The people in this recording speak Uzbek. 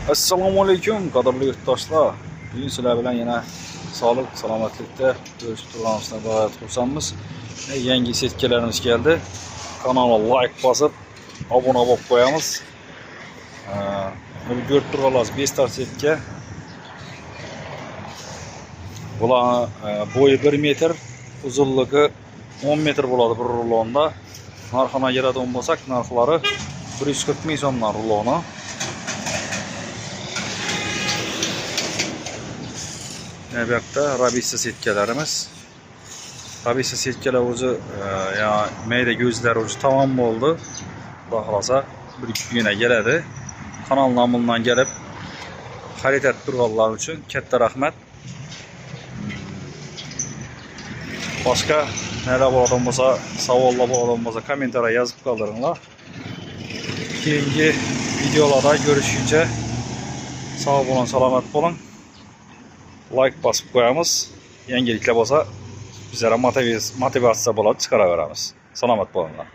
Assalomu alaykum, qadrli yurtdoshlar. Bugun sizlar bilan yana sog'lik, salomatlikda ko'rishib turganimizdan g'oyat xursandmiz. Yangi setkalarimiz keldi. Kanalga like bosib, obuna bo'lib qo'yamiz. Bunu ko'rib turganlar 5 ta setka. Bular bo'yi 1 metr, uzunligi 10 metr bo'ladi bir rulonda. Narxini keladigan bo'lsak, narxlari 140 ming so'mdan ruloni. Bu yoqda Rabisa setkalarimiz. Rabisa setkalar o'zi mayda ko'zlari o'zi tamom bo'ldi. Xudo xolasa 1-2 kunga keladi. Kanal nomidan kelib xarid etib turganlar uchun katta rahmat. Boshqa nelar bo'ladigan bo'lsa, savollar bo'ladigan bo'lsa kommentariya yozib qoldiringlar. Keyingi videolarda görüşünce sağ olun, selamet olun. Like basıp qo'yamiz. Yangiliklar bo'lsa bizlere motivatsiya bo'ladi, chiqaraveramiz. Salomat bo'linglar.